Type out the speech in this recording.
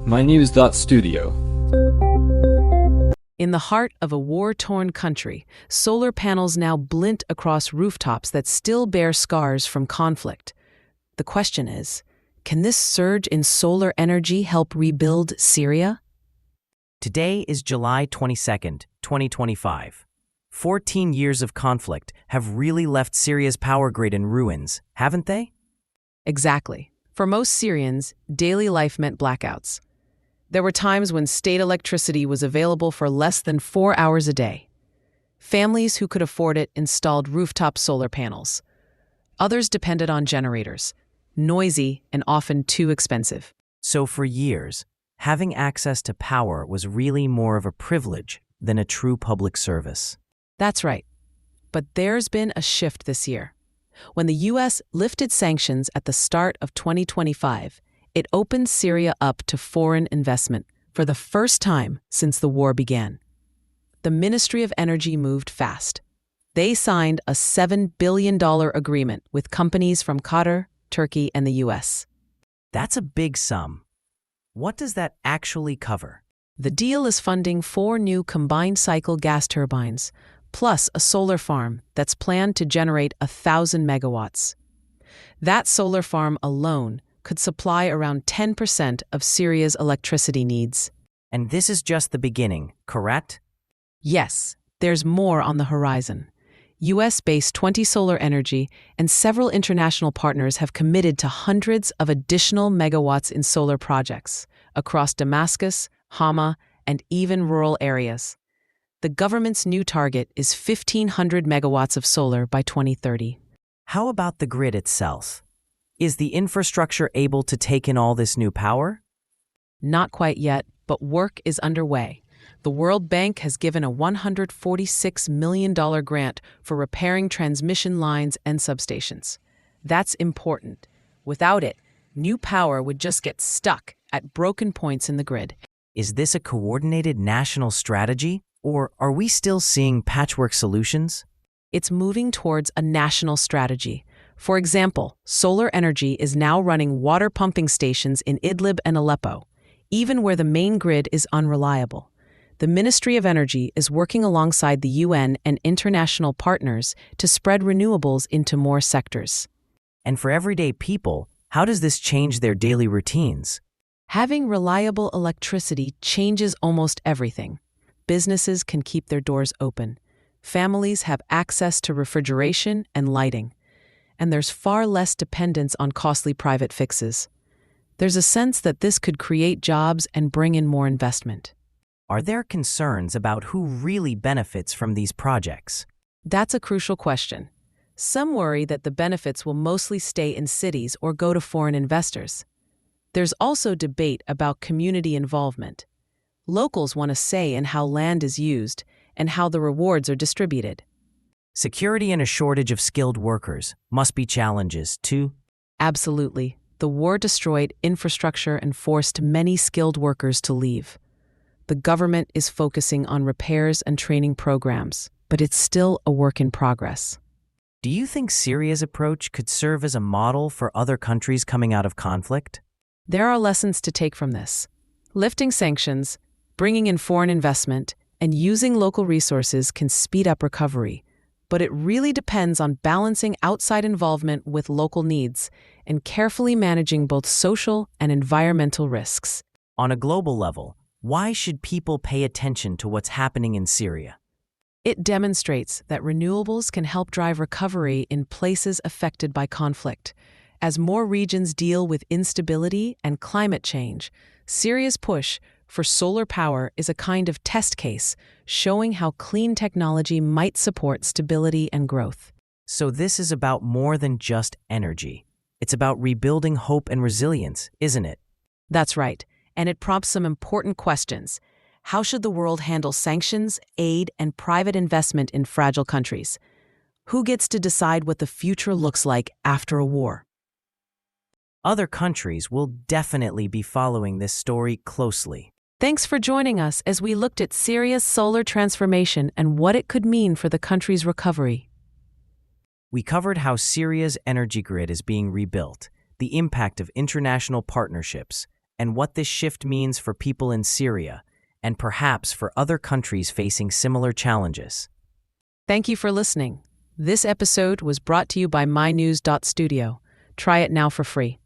mynews.studio. In the heart of a war-torn country, solar panels now glint across rooftops that still bear scars from conflict. The question is, can this surge in solar energy help rebuild Syria? Today is July 22nd, 2025. 14 years of conflict have really left Syria's power grid in ruins, haven't they? Exactly. For most Syrians, daily life meant blackouts. There were times when state electricity was available for less than 4 hours a day. Families who could afford it installed rooftop solar panels. Others depended on generators, noisy and often too expensive. So for years, having access to power was really more of a privilege than a true public service. That's right. But there's been a shift this year. When the U.S. lifted sanctions at the start of 2025, it opened Syria up to foreign investment for the first time since the war began. The Ministry of Energy moved fast. They signed a $7 billion agreement with companies from Qatar, Turkey, and the U.S. That's a big sum. What does that actually cover? The deal is funding 4 new combined-cycle gas turbines, plus a solar farm that's planned to generate 1,000 megawatts. That solar farm alone could supply around 10% of Syria's electricity needs. And this is just the beginning, correct? Yes, there's more on the horizon. US-based 20 Solar Energy and several international partners have committed to hundreds of additional megawatts in solar projects across Damascus, Hama, and even rural areas. The government's new target is 1,500 megawatts of solar by 2030. How about the grid itself? Is the infrastructure able to take in all this new power? Not quite yet, but work is underway. The World Bank has given a $146 million grant for repairing transmission lines and substations. That's important. Without it, new power would just get stuck at broken points in the grid. Is this a coordinated national strategy, or are we still seeing patchwork solutions? It's moving towards a national strategy. For example, solar energy is now running water pumping stations in Idlib and Aleppo, even where the main grid is unreliable. The Ministry of Energy is working alongside the UN and international partners to spread renewables into more sectors. And for everyday people, how does this change their daily routines? Having reliable electricity changes almost everything. Businesses can keep their doors open. Families have access to refrigeration and lighting. And there's far less dependence on costly private fixes. There's a sense that this could create jobs and bring in more investment. Are there concerns about who really benefits from these projects? That's a crucial question. Some worry that the benefits will mostly stay in cities or go to foreign investors. There's also debate about community involvement. Locals want a say in how land is used and how the rewards are distributed. Security and a shortage of skilled workers must be challenges, too. Absolutely. The war destroyed infrastructure and forced many skilled workers to leave. The government is focusing on repairs and training programs, but it's still a work in progress. Do you think Syria's approach could serve as a model for other countries coming out of conflict? There are lessons to take from this. Lifting sanctions, bringing in foreign investment, and using local resources can speed up recovery. But it really depends on balancing outside involvement with local needs and carefully managing both social and environmental risks. On a global level, why should people pay attention to what's happening in Syria? It demonstrates that renewables can help drive recovery in places affected by conflict. As more regions deal with instability and climate change, Syria's push for solar power is a kind of test case, showing how clean technology might support stability and growth. So this is about more than just energy. It's about rebuilding hope and resilience, isn't it? That's right, and it prompts some important questions. How should the world handle sanctions, aid, and private investment in fragile countries? Who gets to decide what the future looks like after a war? Other countries will definitely be following this story closely. Thanks for joining us as we looked at Syria's solar transformation and what it could mean for the country's recovery. We covered how Syria's energy grid is being rebuilt, the impact of international partnerships, and what this shift means for people in Syria and perhaps for other countries facing similar challenges. Thank you for listening. This episode was brought to you by mynews.studio. Try it now for free.